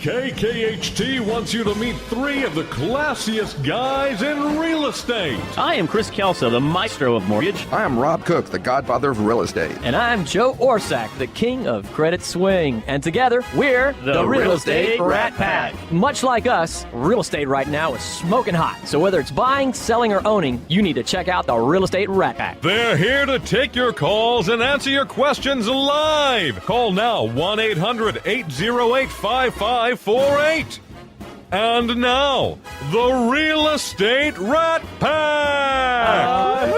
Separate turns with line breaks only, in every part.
KKHT wants you to meet three of the classiest guys in real estate.
I am Chris Kelso, the maestro of mortgage.
I am Rob Cook, the godfather of real estate.
And I'm Joe Orsack, the king of credit swing. And together, we're
the Real Estate Rat Pack.
Much like us, real estate right now is smoking hot. So whether it's buying, selling, or owning, you need to check out the Real Estate Rat Pack.
They're here to take your calls and answer your questions live. Call now, 1-800-808-5548. And now, the Real Estate Rat Pack!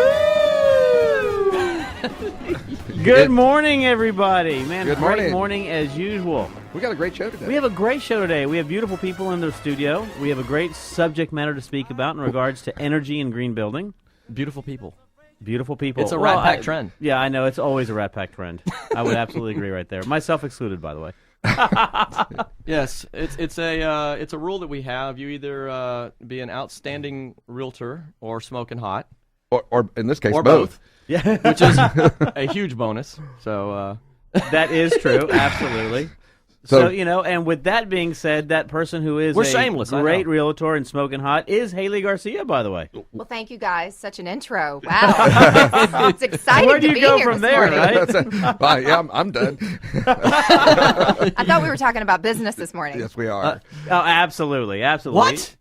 Good morning, everybody. Man,
Good
great
morning.
morning as usual.
We got a great show today.
We have a great show today. We have beautiful people in the studio. We have a great subject matter to speak about in regards to energy and green building.
Beautiful people.
Beautiful people.
It's a Rat Pack trend.
Yeah, I know. It's always a Rat Pack trend. I would absolutely agree right there. Myself excluded, by the way.
Yes, it's a rule that we have. You either be an outstanding realtor or smoking hot,
or in this case,
or
both.
Yeah,
which is a huge bonus. So
that is true. Absolutely. So, and with that being said, that person who is
We're
a
shameless, I
great
know.
realtor and smoking hot is Haley Garcia, by the way.
Well, thank you guys. Such an intro. Wow. It's exciting
Where do
to
you
be
go
here
from
this
there,
morning.
right?
Well, yeah, I'm done.
I thought we were talking about business this morning.
Yes, we are.
Oh, absolutely, absolutely.
What?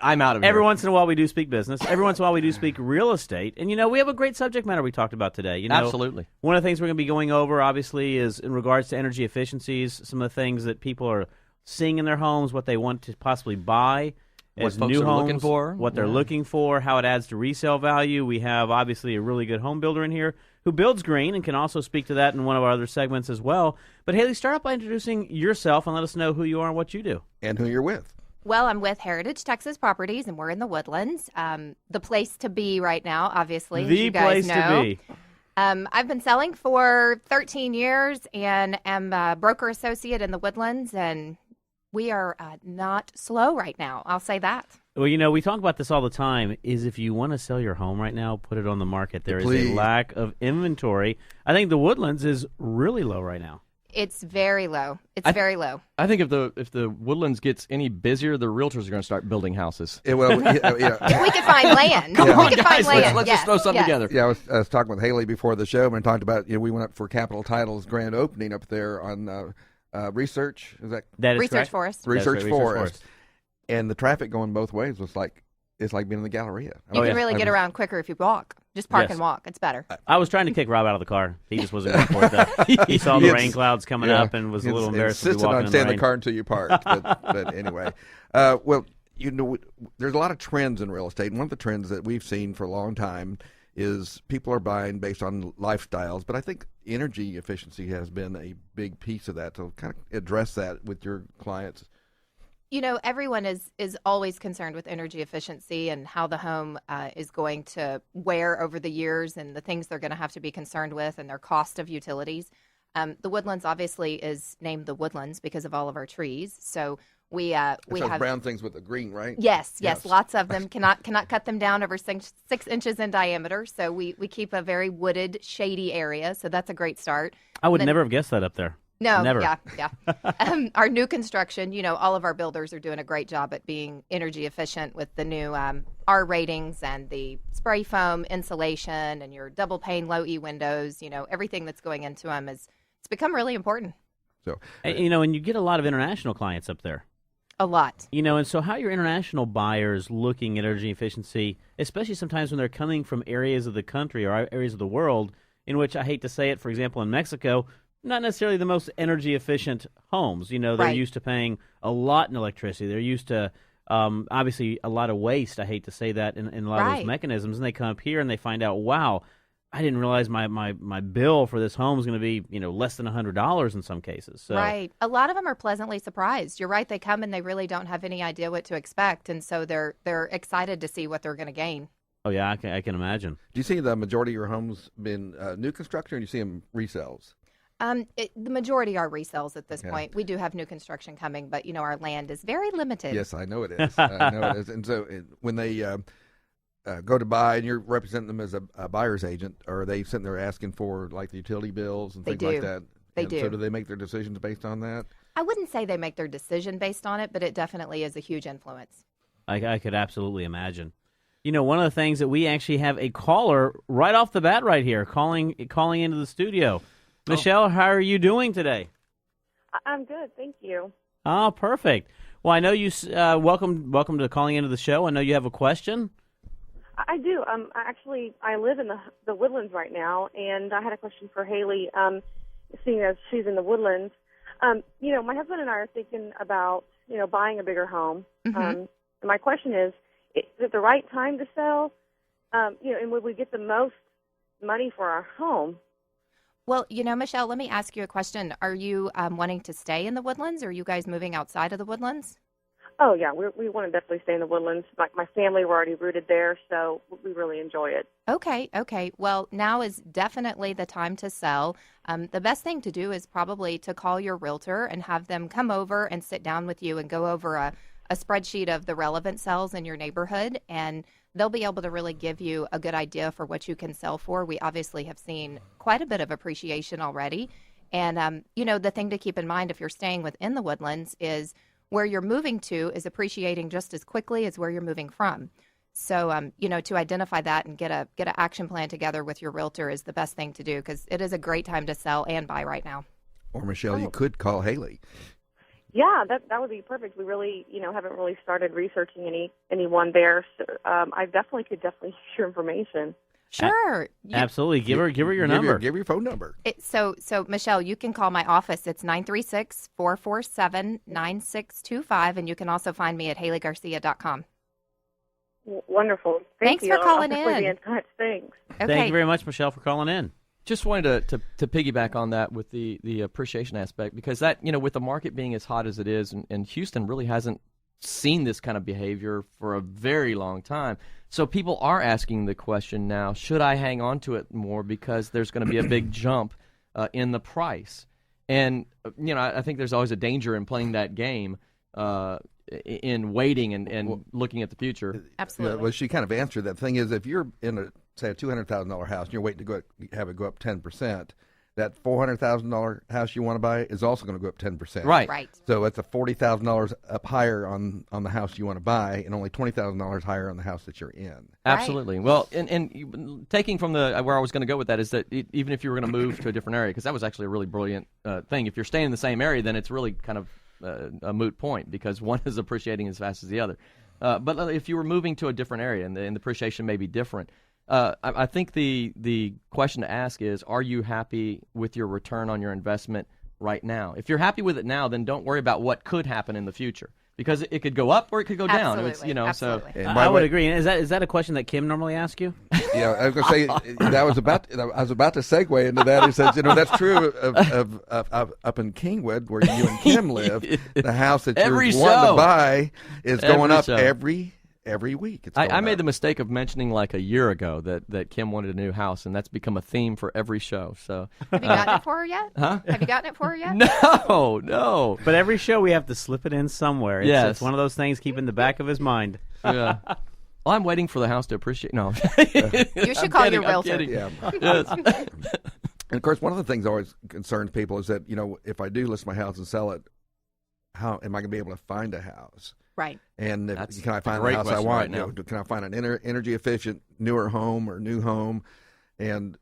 I'm out of here.
Every once in a while we do speak business. Every once in a while we do speak real estate. And, we have a great subject matter we talked about today.
Absolutely.
One of the things we're going to be going over, obviously, is in regards to energy efficiencies, some of the things that people are seeing in their homes, what they want to possibly buy as
folks
new
are
homes,
looking for.
what they're looking for, how it adds to resale value. We have, obviously, a really good home builder in here who builds green and can also speak to that in one of our other segments as well. But, Haley, start off by introducing yourself and let us know who you are and what you do.
And who you're with.
Well, I'm with Heritage Texas Properties, and we're in the Woodlands. The place to be right now, obviously, as
The
you guys
place
know.
to be.
I've been selling for 13 years and am a broker associate in the Woodlands, and we are not slow right now. I'll say that.
Well, we talk about this all the time, is if you want to sell your home right now, put it on the market. There is
Please.
a lack of inventory. I think the Woodlands is really low right now.
It's very low. It's very low.
I think if the Woodlands gets any busier, the realtors are going to start building houses.
If we could find land.
Come on,
we could
guys,
find land.
let's
Yes,
just throw something
yes.
together.
Yeah, I was talking with Haley before the show and talked about, we went up for Capitol Title's grand opening up there on Research. Is that
That is
Research
correct.
Forest.
Research
right,
Forest? And the traffic going both ways was like, it's like being in the Galleria.
You can really get around quicker if you walk. Just park and walk. It's better.
I was trying to kick Rob out of the car. He just wasn't going for it, though. He saw the rain clouds coming up and was a little embarrassed to be
insisted
walking
on
in
staying
the
in
rain.
the car until you parked. But anyway, well, there's a lot of trends in real estate. And one of the trends that we've seen for a long time is people are buying based on lifestyles. But I think energy efficiency has been a big piece of that. So kind of address that with your clients.
Everyone is always concerned with energy efficiency and how the home is going to wear over the years and the things they're going to have to be concerned with and their cost of utilities. The Woodlands obviously is named the Woodlands because of all of our trees. So we have
brown things with the green, right?
Yes, lots of them. Cannot cut them down over 6 inches in diameter. So we keep a very wooded, shady area. So that's a great start.
I would never have guessed that up there.
No,
Never.
yeah. Our new construction, all of our builders are doing a great job at being energy efficient with the new R ratings and the spray foam insulation and your double pane low E windows. Everything that's going into them it's become really important.
So,
And you get a lot of international clients up there.
A lot.
And so how are your international buyers looking at energy efficiency, especially sometimes when they're coming from areas of the country or areas of the world in which, I hate to say it, for example, in Mexico, not necessarily the most energy efficient homes. They're
Right.
used to paying a lot in electricity. They're used to, obviously, a lot of waste. I hate to say that in a lot of those mechanisms. And they come up here and they find out, wow, I didn't realize my bill for this home is going to be, less than $100 in some cases. So.
Right. A lot of them are pleasantly surprised. You're right. They come and they really don't have any idea what to expect. And so they're excited to see what they're going to gain.
Oh, yeah, I can imagine.
do you see the majority of your homes been new construction, or do you see them resales?
The majority are resales at this point. We do have new construction coming, but our land is very limited.
Yes, I know it is. I know it is. And so when they go to buy, and you're representing them as a buyer's agent, or are they sitting there asking for like the utility bills and
They
things like
do.
that?
They
And
do.
So do they make their decisions based on that?
I wouldn't say they make their decision based on it, but it definitely is a huge influence.
I could absolutely imagine. You know, one of the things that we actually have a caller right off the bat right here calling into the studio. Michelle, how are you doing today?
I'm good, thank you.
Oh, perfect. Well, I know you. Welcome to calling into the show. I know you have a question.
I do. I live in the Woodlands right now, and I had a question for Haley. Seeing as she's in the Woodlands, my husband and I are thinking about buying a bigger home.
Mm-hmm.
And my question is it the right time to sell? And would we get the most money for our home?
Well, Michelle, let me ask you a question. Are you wanting to stay in the Woodlands, or are you guys moving outside of the Woodlands?
Oh, yeah, we want to definitely stay in the Woodlands. My family were already rooted there, so we really enjoy it.
Okay. Well, now is definitely the time to sell. The best thing to do is probably to call your realtor and have them come over and sit down with you and go over a spreadsheet of the relevant sales in your neighborhood, and they'll be able to really give you a good idea for what you can sell for. We obviously have seen quite a bit of appreciation already. And, the thing to keep in mind if you're staying within the Woodlands is where you're moving to is appreciating just as quickly as where you're moving from. So, to identify that and get an action plan together with your realtor is the best thing to do, because it is a great time to sell and buy right now.
Or, Michelle, you could call Haley.
Yeah, that would be perfect. We really, haven't really started researching anyone there. So, I definitely could use your information.
Sure.
Absolutely. Give her your number.
Give her your phone number.
So Michelle, you can call my office. It's 936-447-9625, and you can also find me at HaleyGarcia.com.
Wonderful.
Thanks for calling in.
Be in touch. Thanks.
Okay.
Thank you very much, Michelle, for calling in.
Just wanted to piggyback on that with the appreciation aspect, because that, with the market being as hot as it is, and Houston really hasn't seen this kind of behavior for a very long time. So people are asking the question now, should I hang on to it more because there's going to be a big jump in the price? And, I think there's always a danger in playing that game in waiting and looking at the future.
Absolutely.
Well, she kind of answered that. Thing is, if you're in say a $200,000 house and you're waiting to have it go up 10%, that $400,000 house you want to buy is also going to go up 10%.
Right.
So it's a $40,000 up higher on the house you want to buy, and only $20,000 higher on the house that you're in.
Absolutely. Well, and taking from where I was going to go with that is that even if you were going to move to a different area, because that was actually a really brilliant thing. If you're staying in the same area, then it's really kind of a moot point, because one is appreciating as fast as the other. But if you were moving to a different area and the appreciation may be different, I think the question to ask is, are you happy with your return on your investment right now? If you're happy with it now, then don't worry about what could happen in the future, because it could go up or it could go down.
Absolutely. Absolutely.
So
I would agree. Is that a question that Kim normally asks you?
Yeah, I was going to say I was about to segue into that. He says, that's true of up in Kingwood, where you and Kim live. The house that you're wanting to buy is going up every week.
I made the mistake of mentioning like a year ago that Kim wanted a new house, and that's become a theme for every show. So
have you gotten it for her yet?
Huh?
Have you gotten it for her yet?
No.
But every show we have to slip it in somewhere. It's one of those things keep in the back of his mind.
Yeah. Well, I'm waiting for the house to appreciate. No.
You should call your realtor.
Yeah.
Yes.
And of course, one of the things that always concerns people is that, if I do list my house and sell it, how am I going to be able to find a house?
Right.
And can I find
a
the house I want?
right now.
Can I find an energy efficient, newer home or new home? And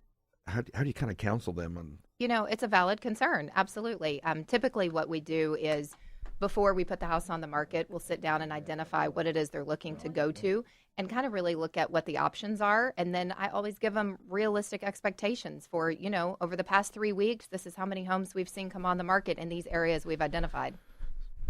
how do you kind of counsel them on?
It's a valid concern. Absolutely. Typically what we do is, before we put the house on the market, we'll sit down and identify what it is they're looking to go to and kind of really look at what the options are. And then I always give them realistic expectations for, over the past 3 weeks, this is how many homes we've seen come on the market in these areas we've identified.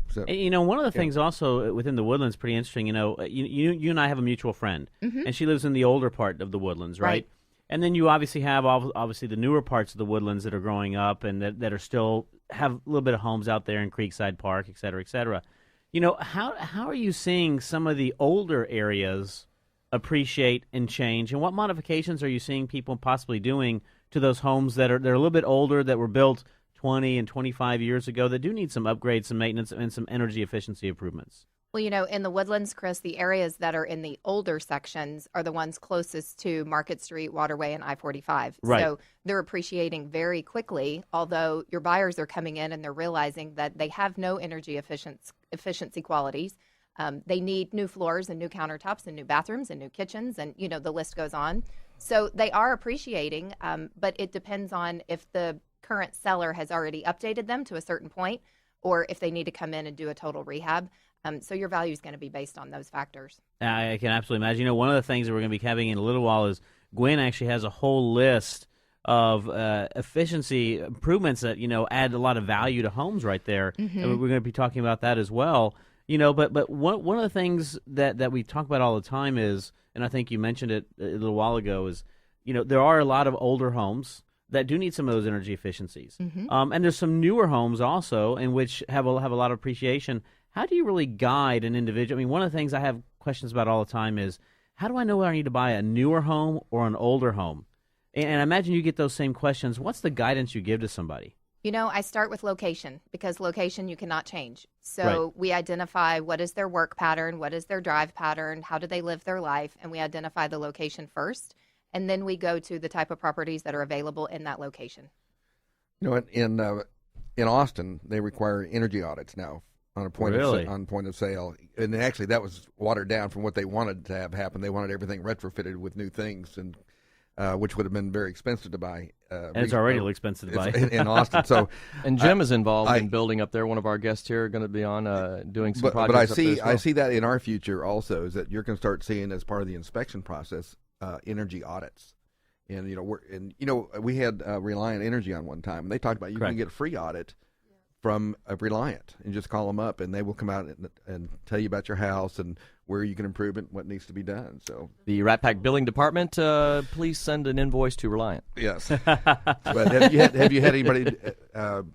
So,
one of the things also within the Woodlands pretty interesting. You and I have a mutual friend, and she lives in the older part of the Woodlands, right? And then you obviously have the newer parts of the Woodlands that are growing up and that are still have a little bit of homes out there in Creekside Park, et cetera, et cetera. How are you seeing some of the older areas appreciate and change, and what modifications are you seeing people possibly doing to those homes that are a little bit older, that were built 20 and 25 years ago, that do need some upgrades, some maintenance, and some energy efficiency improvements?
Well, in the Woodlands, Chris, the areas that are in the older sections are the ones closest to Market Street, Waterway, and I-45.
Right.
So they're appreciating very quickly, although your buyers are coming in and they're realizing that they have no energy efficiency qualities. They need new floors and new countertops and new bathrooms and new kitchens, and, the list goes on. So they are appreciating, but it depends on if the current seller has already updated them to a certain point or if they need to come in and do a total rehab. So your value is going to be based on those factors.
I can absolutely imagine. One of the things that we're going to be having in a little while is Gwen actually has a whole list of efficiency improvements that, add a lot of value to homes right there.
Mm-hmm.
And we're going to be talking about that as well. But one of the things that we talk about all the time is, and I think you mentioned it a little while ago, is, there are a lot of older homes that do need some of those energy efficiencies.
Mm-hmm.
And there's some newer homes also in which have a lot of appreciation. How do you really guide an individual? I mean, one of the things I have questions about all the time is, how do I know whether I need to buy a newer home or an older home? And I imagine you get those same questions. What's the guidance you give to somebody?
I start with location, because location you cannot change. So
Right.
we identify what is their work pattern, what is their drive pattern, how do they live their life, and we identify the location first. And then we go to the type of properties that are available in that location.
In Austin, they require energy audits now on a point of sale, and actually that was watered down from what they wanted to have happen. They wanted everything retrofitted with new things, and which would have been very expensive to buy.
And it's already expensive to buy
in Austin. So,
and Jim is involved in building up there. One of our guests here are going to be on doing some projects.
But
up there as well.
I see that in our future also, is that you're going to start seeing, as part of the inspection process, energy audits. And we had Reliant Energy on one time, and they talked about you
Correct.
can get a free audit from a Reliant, and just call them up, and they will come out and tell you about your house and where you can improve it, what needs to be done. So
The Rat Pack Billing Department, please send an invoice to Reliant.
yes, but have you had anybody kind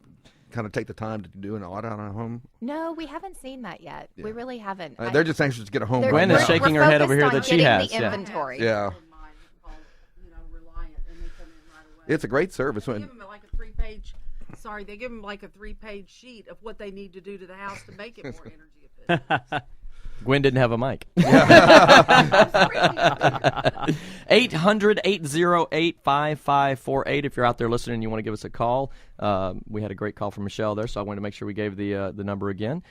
of take the time to do an audit on a home?
No, we haven't seen that yet.
Yeah.
We really haven't.
They're just anxious to get a home.
They're-
right
Gwen is
now.
shaking
we're
her head over here
focused
that
on
she
getting
has.
the
Yeah.
inventory.
Yeah,
Mine called, Reliant, and they come in right away.
it's a great service.
They give them like a three-page. Sorry, they give them like a three-page sheet of what they need to do to the house to make it more energy efficient.
Gwen didn't have a mic. 800-808-5548. If you're out there listening and you want to give us a call. We had a great call from Michelle there, so I wanted to make sure we gave the number again.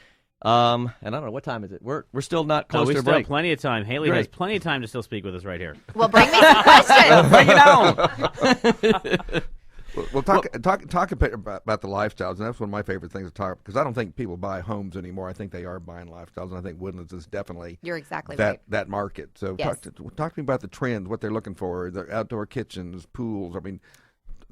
And I don't know, what time is it? We're still not close
we
to a
still have
break.
plenty of time. Haley
Great.
has plenty of time to still speak with us right here.
Well, bring me some questions.
Bring it on.
Well, talk a bit about the lifestyles, and that's one of my favorite things to talk, because I don't think people buy homes anymore. I think they are buying lifestyles, and I think Woodlands is definitely
You're exactly right.
that market. So
Yes.
talk to me about the trends, what they're looking for, their outdoor kitchens, pools. I mean,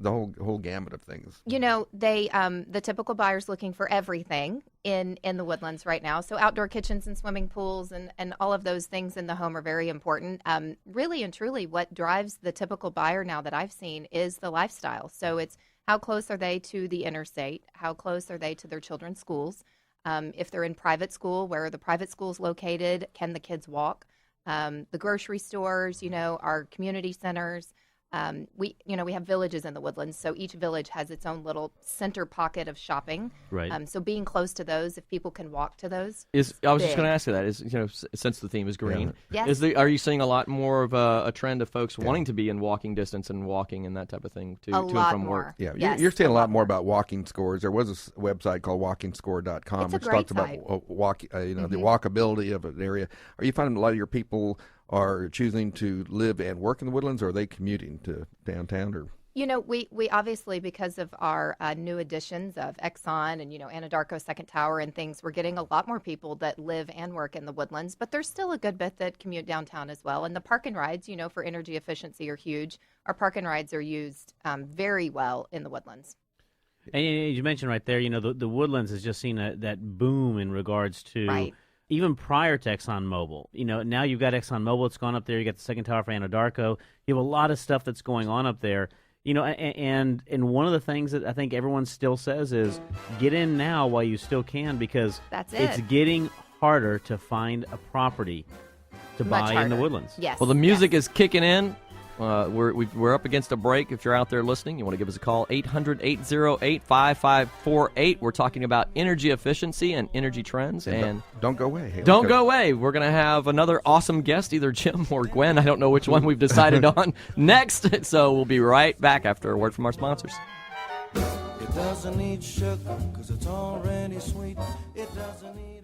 the whole gamut of things.
They the typical buyer's looking for everything in the Woodlands right now. So outdoor kitchens and swimming pools and all of those things in the home are very important. Really and truly, what drives the typical buyer now that I've seen is the lifestyle. So it's how close are they to the interstate? How close are they to their children's schools? If they're in private school, where are the private schools located? Can the kids walk? The grocery stores, our community centers. We have villages in the Woodlands, so each village has its own little center pocket of shopping.
Right.
So being close to those, if people can walk to those,
I was just
big.
going to ask you that. Since the theme is green,
Yes.
are you seeing a lot more of a trend of folks wanting to be in walking distance and walking and that type of thing to and
lot
from
more.
work?
Yeah,
Yes,
you're seeing a lot more
more.
about walking scores. There was a website called walkingscore.com,
It's a
which
great
talks about
site.
the walkability of an area. Are you finding a lot of your people are choosing to live and work in the Woodlands, or are they commuting to downtown? Or
We obviously, because of our new additions of Exxon and Anadarko Second Tower and things, we're getting a lot more people that live and work in the Woodlands. But there's still a good bit that commute downtown as well. And the park and rides, for energy efficiency, are huge. Our park and rides are used very well in the Woodlands.
And you mentioned right there, the Woodlands has just seen that boom in regards to
Right.
even prior to ExxonMobil. Now you've got ExxonMobil that's gone up there. You got the second tower for Anadarko. You have a lot of stuff that's going on up there. And one of the things that I think everyone still says is get in now while you still can, because
That's
it's
it.
getting harder to find a property to
Much
buy in the
harder.
Woodlands.
Yes.
Well, the music is kicking in. We're up against a break. If you're out there listening, you want to give us a call, 800-808-5548. We're talking about energy efficiency and energy trends. And
don't go away. Haley.
Don't go away. We're going to have another awesome guest, either Jim or Gwen. I don't know which one we've decided on next. So we'll be right back after a word from our sponsors.
It doesn't need sugar, 'cause it's already sweet. It doesn't need